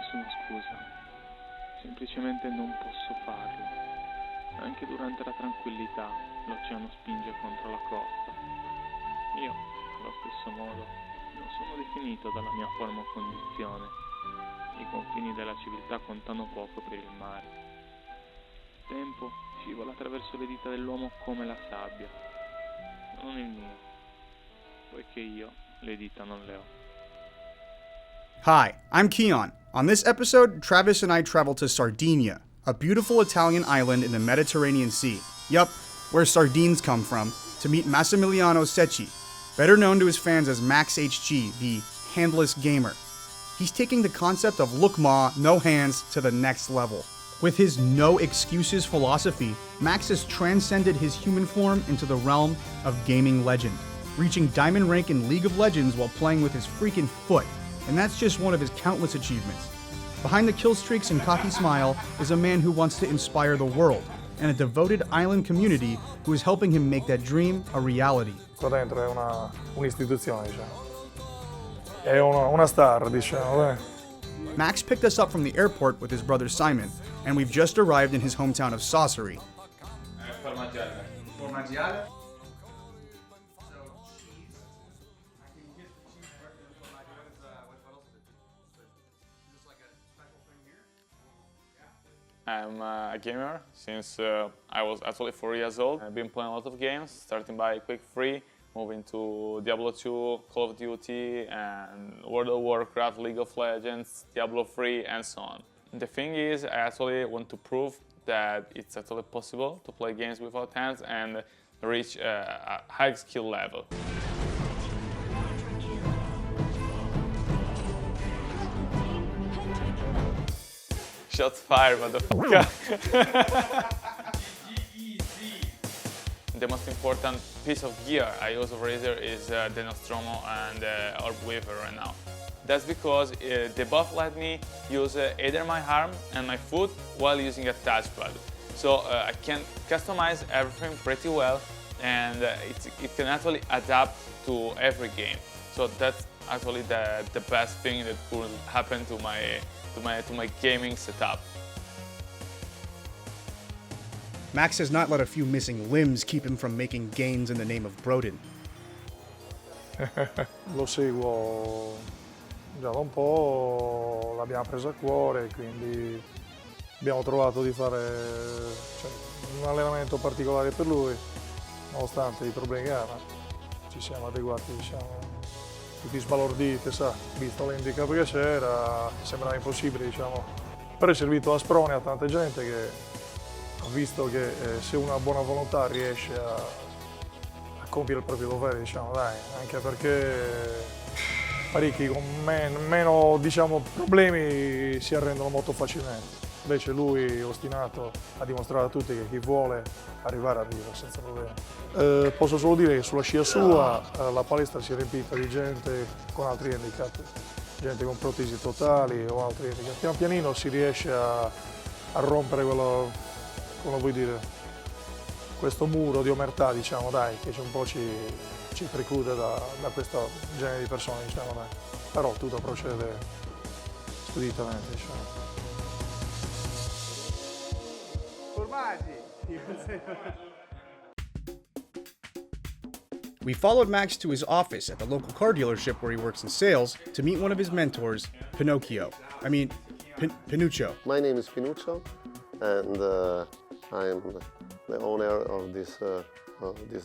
nessuna scusa, semplicemente non posso farlo. Anche durante la tranquillità l'oceano spinge contro la costa. Io, allo stesso modo, non sono definito dalla mia forma o condizione. I confini della civiltà contano poco per il mare. Il tempo scivola attraverso le dita dell'uomo come la sabbia, ma non il mio, poiché io le dita non le ho. Hi, I'm Kian. On this episode, Travis and I travel to Sardinia, a beautiful Italian island in the Mediterranean Sea. Yup, where sardines come from, to meet Massimiliano Secchi, better known to his fans as MacsHG, the handless gamer. He's taking the concept of look ma, no hands to the next level. With his no excuses philosophy, Max has transcended his human form into the realm of gaming legend, reaching diamond rank in League of Legends while playing with his freaking foot. And that's just one of his countless achievements. Behind the kill streaks and cocky smile is a man who wants to inspire the world, and a devoted island community who is helping him make that dream a reality. Qua dentro è un'istituzione, diciamo. È una star, diciamo. Max picked us up from the airport with his brother Simon, and we've just arrived in his hometown of Sassari. Formaggiale. I'm a gamer since I was actually 4 years old. I've been playing a lot of games, starting by Quick Free, moving to Diablo 2, Call of Duty, and World of Warcraft, League of Legends, Diablo 3, and so on. The thing is, I actually want to prove that it's actually possible to play games without hands and reach a high skill level. Shots fired, motherfucker. The most important piece of gear I use of Razer is the Nostromo and Orb Weaver right now. That's because they both let me use either my arm and my foot while using a touchpad. So I can customize everything pretty well, and it can actually adapt to every game. So that's actually the best thing that could happen to my gaming setup. Max has not let a few missing limbs keep him from making gains in the name of Broden. Lo seguo già da un po', l'abbiamo preso a cuore, quindi abbiamo trovato di fare un allenamento particolare per lui, nonostante i problemi che ha, ma ci siamo adeguati, diciamo, tutti sbalorditi, visto l'handicap che c'era, sembrava impossibile, diciamo. Però è servito a sprone a tanta gente che ha visto che se una buona volontà riesce a compiere il proprio dovere, diciamo, dai, anche perché parecchi con meno diciamo, problemi si arrendono molto facilmente. Invece lui, ostinato, ha dimostrato a tutti che chi vuole arriva senza problemi. Posso solo dire che sulla scia sua la palestra si è riempita di gente con altri handicap, gente con protesi totali o altri handicap. Pian pianino si riesce a rompere quello, come vuoi dire, questo muro di omertà, diciamo, dai, che un po' ci preclude da questo genere di persone, diciamo, dai. Però tutto procede speditamente, diciamo. We followed Max to his office at the local car dealership where he works in sales to meet one of his mentors, Pinuccio. My name is Pinuccio, and I'm the owner of this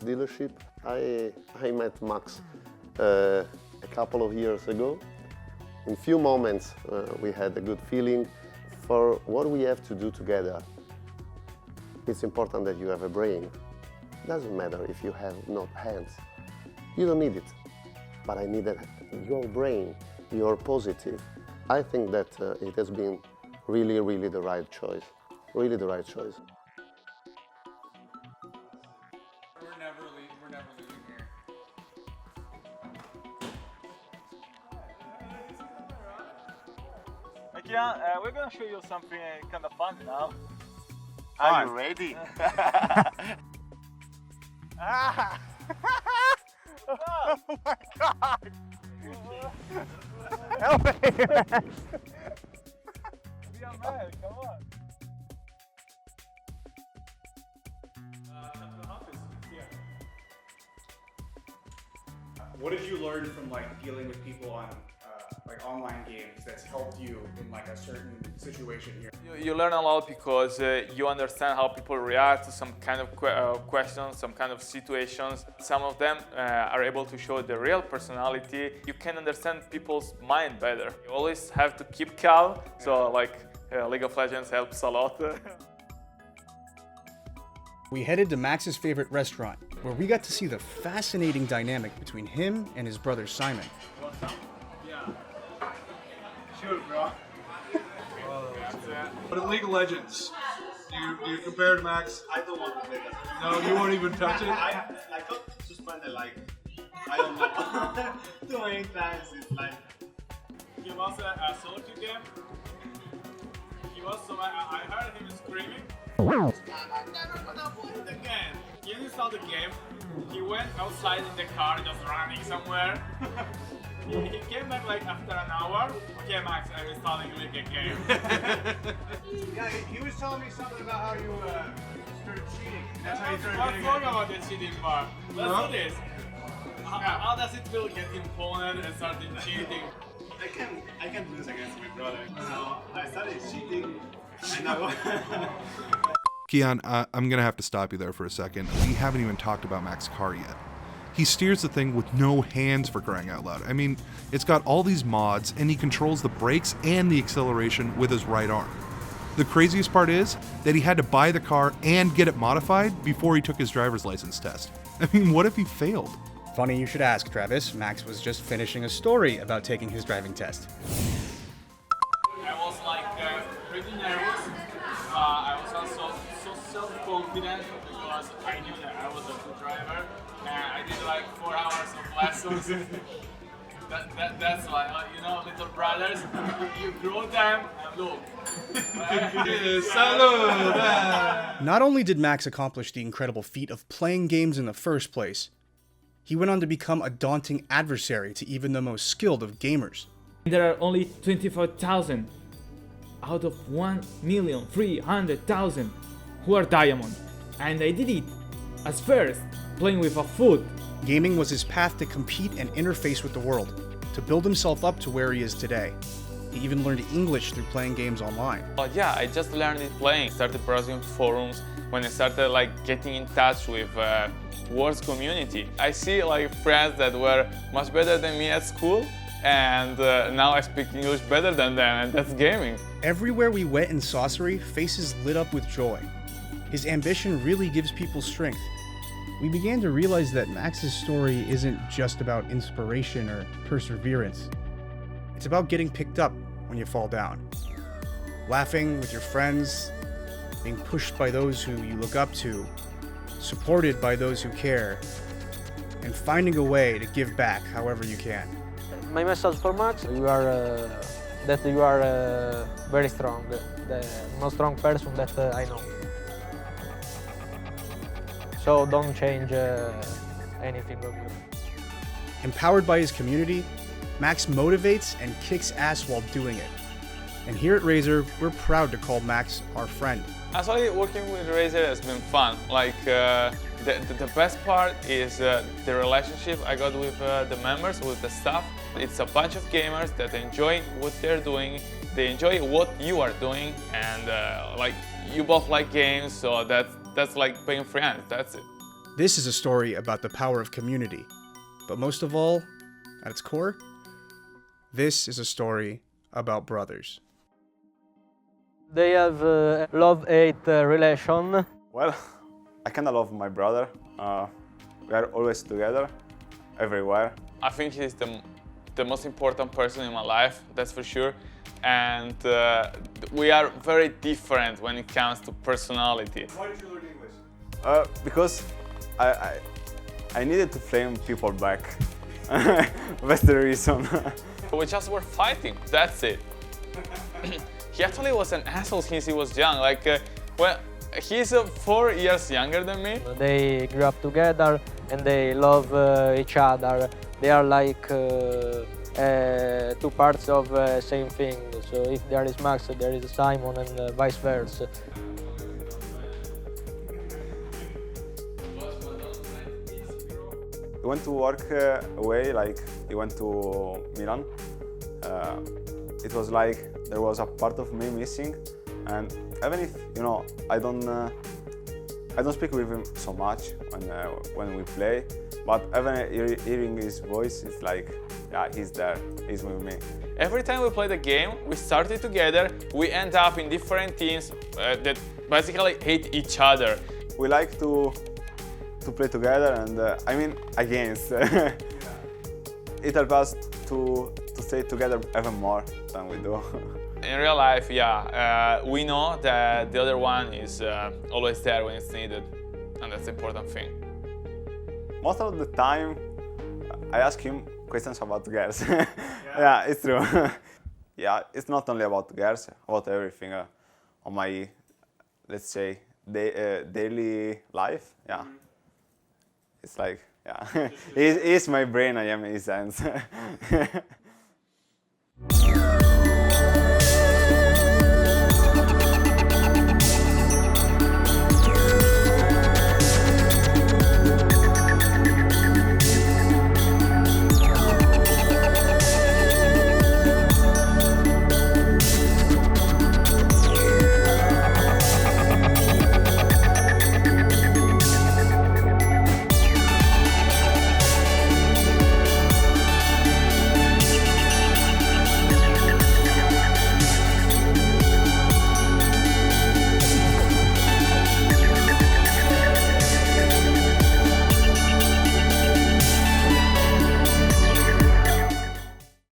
dealership. I met Max a couple of years ago. In few moments we had a good feeling for what we have to do together. It's important that you have a brain. Doesn't matter if you have not hands. You don't need it. But I need your brain, you're positive. I think that it has been really, really the right choice. Really the right choice. We're never leaving here. Kian, we're gonna show you something kind of fun now. Are you ready? Ah! Oh my God! Help me! ahead, come on. What did you learn from like dealing with people on like online games that's helped you in like a certain situation here? You learn a lot because you understand how people react to some kind of questions, some kind of situations. Some of them are able to show the real personality. You can understand people's mind better. You always have to keep calm, so like League of Legends helps a lot. We headed to Max's favorite restaurant, where we got to see the fascinating dynamic between him and his brother Simon. Yeah. Sure, bro. But in League of Legends, do you compare to Max? I don't want to play that. No, you won't even touch it? I got suspended like, I don't know, too many times. It's like, He was a solo queue game. He was so I heard him screaming. I'm never gonna play it again. He installed the game. He went outside in the car, just running somewhere. He came back like after an hour. Okay, Max, I'm installing League game. Yeah, he was telling me something about how you started cheating. That's how you started Let's getting talk it. about the cheating part. Let's do this. How does it feel getting pwned and starting cheating? I can lose against my brother. So I started cheating, and I Kian, I'm going to have to stop you there for a second. We haven't even talked about Max's car yet. He steers the thing with no hands, for crying out loud. I mean, it's got all these mods, and he controls the brakes and the acceleration with his right arm. The craziest part is that he had to buy the car and get it modified before he took his driver's license test. I mean, what if he failed? Funny you should ask, Travis. Max was just finishing a story about taking his driving test. I was like pretty nervous. I was also so self-confident because I knew that I was a good driver. I did like 4 hours of lessons. That's like, you know, little brothers, you grow them and look. Not only did Max accomplish the incredible feat of playing games in the first place, he went on to become a daunting adversary to even the most skilled of gamers. There are only 25,000 out of 1,300,000 who are diamond, and I did it as first, playing with a foot. Gaming was his path to compete and interface with the world, to build himself up to where he is today. He even learned English through playing games online. But yeah, I just learned it playing. Started browsing forums when I started like getting in touch with Wars community. I see like friends that were much better than me at school, and now I speak English better than them, and that's gaming. Everywhere we went in Sassari, faces lit up with joy. His ambition really gives people strength. We began to realize that Max's story isn't just about inspiration or perseverance. It's about getting picked up when you fall down. Laughing with your friends, being pushed by those who you look up to, supported by those who care, and finding a way to give back however you can. My message for Max, you are very strong, the most strong person that I know. So don't change anything of you. Empowered by his community, Max motivates and kicks ass while doing it. And here at Razer, we're proud to call Max our friend. Actually, working with Razer has been fun. Like the best part is the relationship I got with the members, with the staff. It's a bunch of gamers that enjoy what they're doing. They enjoy what you are doing, and like you both like games, so that's like being friends. That's it. This is a story about the power of community, but most of all, at its core, this is a story about brothers. They have a love-hate relation. Well, I kind of love my brother. We are always together, everywhere. I think he's the most important person in my life, that's for sure. And we are very different when it comes to personality. Why did you learn English? Because I needed to flame people back. That's the reason. We just were fighting, that's it. He actually was an asshole since he was young. Like, well, he's 4 years younger than me. They grew up together and they love each other. They are like two parts of the same thing. So if there is Max, there is Simon, and vice versa. He went to work away, like he went to Milan. It was like there was a part of me missing, and even if I don't speak with him so much when we play, but even hearing his voice, it's like, yeah, he's there, he's with me. Every time we play the game, we started together, we end up in different teams that basically hate each other. We like to play together, and I mean against. It helps us to stay together even more than we do. In real life, yeah, we know that the other one is always there when it's needed, and that's the important thing. Most of the time, I ask him questions about girls. Yeah, it's true. Yeah, it's not only about girls, about everything on my, let's say, daily life. Yeah, it's like, yeah, he's my brain, I am his hands.